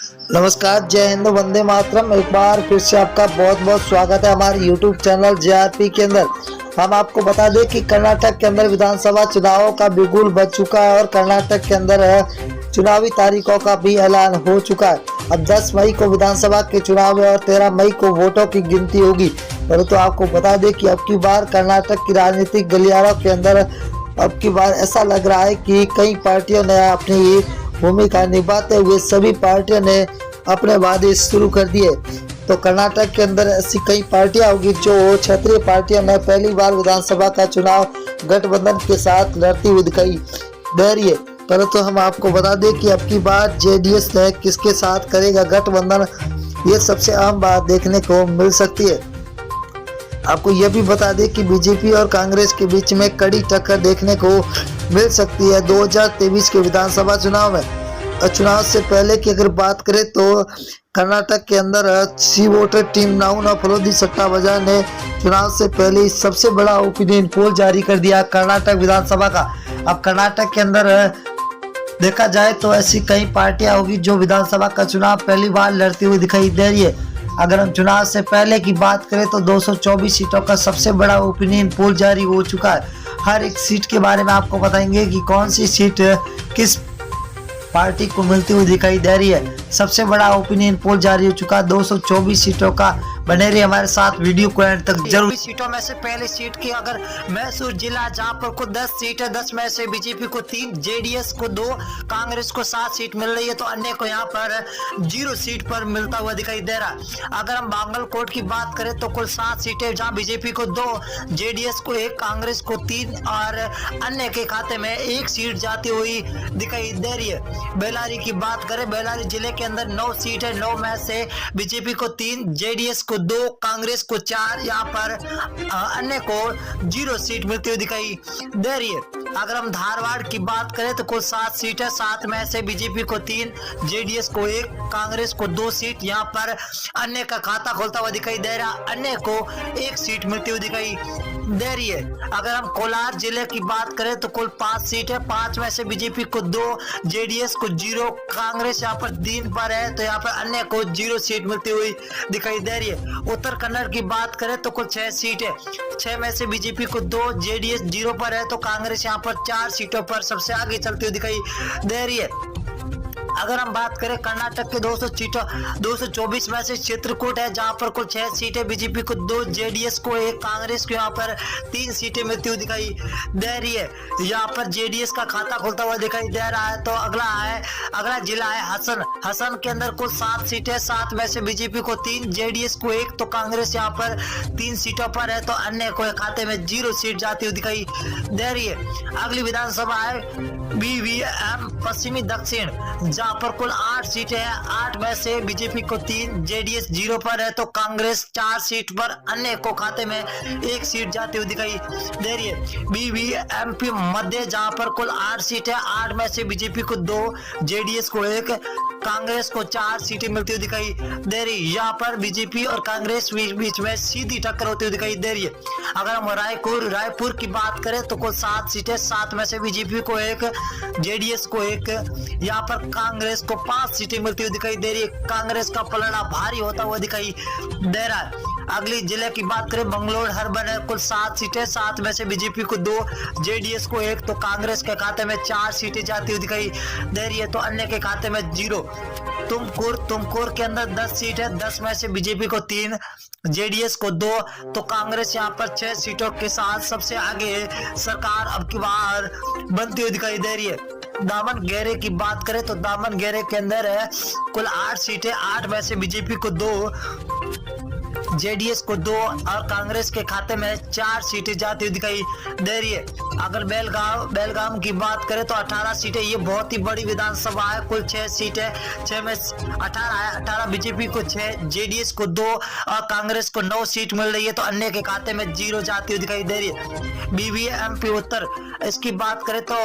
नमस्कार, जय हिंद, वंदे मातरम। एक बार फिर से आपका बहुत बहुत स्वागत है हमारे यूट्यूब चैनल JRP के अंदर। हम आपको बता दें कि कर्नाटक के अंदर विधानसभा चुनावों का बिगुल बज चुका है और कर्नाटक के अंदर चुनावी तारीखों का भी ऐलान हो चुका है। अब 10 मई को विधानसभा के चुनाव है और 13 मई को वोटों की गिनती होगी। परंतु आपको बता दें कि अब की बार कर्नाटक की राजनीतिक गलियारों के अंदर अब की बार ऐसा लग रहा है कि कई पार्टियों ने अपनी भूमिका निभाते हुए सभी पार्टियों ने अपने वादे शुरू कर दिए। तो कर्नाटक के अंदर ऐसी कई पार्टियां होगी जो क्षेत्रीय पार्टियों ने पहली बार विधानसभा का चुनाव गठबंधन के साथ लड़ती हुई दिखाई दे रही है। परंतु हम आपको बता दें कि अब की बार JDS ने किसके साथ करेगा गठबंधन, ये सबसे अहम बात देखने को मिल सकती है। आपको यह भी बता दें कि बीजेपी और कांग्रेस के बीच में कड़ी टक्कर देखने को मिल सकती है 2023 के विधानसभा चुनाव में। और चुनाव से पहले की अगर बात करें तो कर्नाटक के अंदर सी वोटर टीम नाउन और फलोदी सट्टा बाजार ने चुनाव से पहले सबसे बड़ा ओपिनियन पोल जारी कर दिया कर्नाटक विधानसभा का। अब कर्नाटक के अंदर देखा जाए तो ऐसी कई पार्टियां होगी जो विधानसभा का चुनाव पहली बार लड़ती हुई दिखाई दे रही है। अगर हम चुनाव से पहले की बात करें तो 224 सीटों का सबसे बड़ा ओपिनियन पोल जारी हो चुका है। हर एक सीट के बारे में आपको बताएंगे कि कौन सी सीट किस पार्टी को मिलती हुई दिखाई दे रही है। सबसे बड़ा ओपिनियन पोल जारी हो चुका है 224 सीटों का। बने रहिए हमारे साथ, वीडियो को एंड तक जरूर। सीटों में से पहली सीट की अगर मैसूर जिला जहां पर को 10 सीट है, 10 में से बीजेपी को 3, JDS को 2, कांग्रेस को 7 सीट मिल रही है तो अन्य को यहां पर 0 सीट पर मिलता हुआ दिखाई दे रहा है। अगर हम बांगलकोट की बात करें तो कुल 7 सीटें जहां बीजेपी को 2, JDS को 1, कांग्रेस को 3 और अन्य के खाते में 1 सीट जाती हुई दिखाई दे रही है। बेल्लारी की बात करें, बेल्लारी जिले के अंदर 9 सीट है, 9 में से बीजेपी को 3, JDS को 2, कांग्रेस को 4, यहाँ पर अन्य को 0 सीट मिलती हुई दिखाई दे रही है। अगर हम धारवाड़ की बात करें तो कुल 7 सीट है, 7 में से बीजेपी को 3, JDS को 1, कांग्रेस को 2 सीट, यहाँ पर अन्य का खाता खोलता हुआ दिखाई दे रहा, अन्य को 1 सीट मिलती हुई दिखाई दे रही है। अगर हम कोलार जिले की बात करें तो कुल 5 सीट है, 5 में से बीजेपी को 2, JDS को 0, कांग्रेस यहाँ पर 3 पर है तो यहाँ पर अन्य को 0 सीट मिलती हुई दिखाई दे रही है। उत्तर कन्नड़ की बात करें तो कुल 6 सीट है, 6 में से बीजेपी को 2, JDS 0 पर है तो कांग्रेस यहाँ पर 4 सीटों पर सबसे आगे चलती हुई दिखाई दे रही है। अगर हम बात करें कर्नाटक के 224 में से चित्रकूट है जहां पर कुल 6 सीटें, बीजेपी को 2, JDS को 1, कांग्रेस को यहाँ पर 3 सीटें मिलती हुई दिखाई दे रही है। यहाँ पर JDS का खाता खुलता हुआ दिखाई दे रहा है। तो अगला जिला है हसन। हसन के अंदर कुल 7 सीटें, 7 में से बीजेपी को 3, JDS को 1 तो कांग्रेस यहाँ पर 3 सीटों पर है तो अन्य को खाते में 0 सीट जाती हुई दिखाई दे रही है। अगली विधानसभा है BVM पश्चिमी दक्षिण जहां पर कुल 8 सीटें हैं, 8 में से बीजेपी को 3, JDS 0 पर है तो कांग्रेस 4 सीट पर, अन्य को खाते में 1 सीट जाती हुई दिखाई दे रही है। BVMP मध्य जहां पर कुल 8 सीटें, 8 में से बीजेपी को 2, JDS को 1, कांग्रेस को 4 सीटें मिलती हुई दिखाई दे रही है। यहाँ पर बीजेपी और कांग्रेस बीच में सीधी टक्कर होती हुई दिखाई दे रही है। अगर हम रायपुर की बात करें तो कुल 7 सीटें, 7 में से बीजेपी को 1, JDS को 1, यहाँ पर कांग्रेस को 5 सीटें मिलती हुई दिखाई दे रही है। कांग्रेस का पलड़ा भारी होता हुआ दिखाई दे रहा है। अगली जिले की बात करें बंगलोर हर्बन है, कुल 7 सीटें, 7 में से बीजेपी को 2, JDS को 1 तो कांग्रेस के खाते में 4 सीटें जाती हुई दिखाई दे रही है तो अन्य के खाते में 0। तुमकुर के अंदर 10 सीट है, 10 में से बीजेपी को 3, JDS को 2 तो कांग्रेस यहाँ पर 6 सीटों के साथ सबसे आगे सरकार अब की बार बनती हुई दिखाई दे रही है। दामनगेरे की बात करें तो दामनगेरे के अंदर है कुल 8 सीटें, 8 में से बीजेपी को 2, JDS को 2 और कांग्रेस के खाते में 4 सीटें जाती हुई दिखाई दे रही है। अगर बेलगाम की बात करें तो 18 सीटें, ये बहुत ही बड़ी विधानसभा है, कुल 6 सीटें, 6 में 18 है, 18 बीजेपी को 6, JDS को 2 और कांग्रेस को 9 सीट मिल रही है तो अन्य के खाते में 0 जाती हुई दिखाई दे रही है। BVMP उत्तर इसकी बात करें तो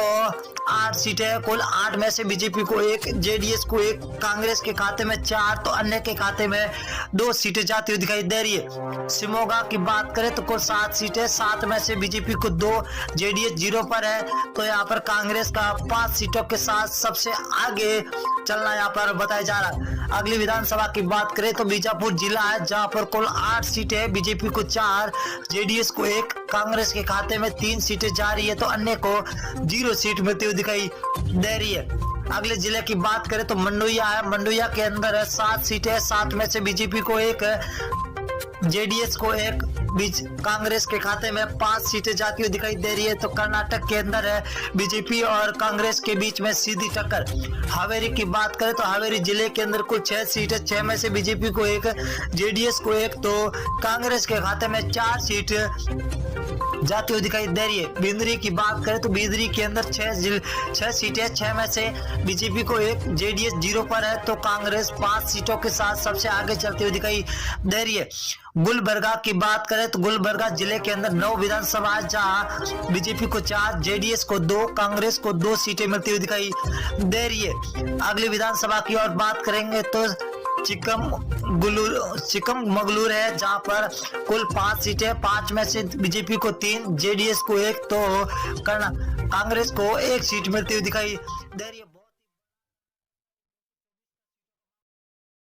8 सीटें, कुल 8 में से बीजेपी को 1, JDS को 1, कांग्रेस के खाते में 4 तो अन्य के खाते में 2 सीटें जाती हुई दिखाई दे रही है। शिमोगा की बात करें तो कुल 7 सीटें, 7 में से बीजेपी को 2, जेडीएस 0 पर है। तो यहाँ पर कांग्रेस का 5 सीटों के साथ सबसे आगे चलना यहाँ पर बताया जा रहा है। अगली विधानसभा की बात करें तो बीजापुर जिला है, जहां पर कुल 8 सीटें, बीजेपी को 4, जेडीएस को 1, कांग्रेस के खाते में 3 सीटें जा रही है तो अन्य को 0 सीट मिलती हुई दिखाई दे रही है। अगले जिले की बात करें तो मंडुया है, मंडुया के अंदर है 7 सीटें, 7 में से बीजेपी को 1, जेडीएस को 1, बीच कांग्रेस के खाते में 5 सीटें जाती हुई दिखाई दे रही है। तो कर्नाटक के अंदर है बीजेपी और कांग्रेस के बीच में सीधी टक्कर। हावेरी की बात करें तो हावेरी जिले के अंदर कुल 6 सीटें, 6 में से बीजेपी को 1, जेडीएस को 1, तो कांग्रेस के खाते में 4 सीट जाती हुई दिखाई दे रही है। बिंदरी की बात करें तो बिंदरी के अंदर 6 सीटें, 6 में से बीजेपी को 1, जेडीएस 0 पर है तो कांग्रेस 5 सीटों के साथ सबसे आगे चलती हुई दिखाई दे रही है। गुलबर्गा की बात करें तो गुलबर्गा जिले के अंदर 9 विधानसभा, जहां बीजेपी को 4, जेडीएस को 2, कांग्रेस को 2 सीटें मिलती हुई दिखाई दे रही है। अगली विधानसभा की और बात करेंगे तो चिकमगलूर है, जहां पर कुल 5 सीटें, 5 में से बीजेपी को 3, जेडीएस को 1, तो कांग्रेस को 1 सीट मिलती हुई दिखाई दे रही है।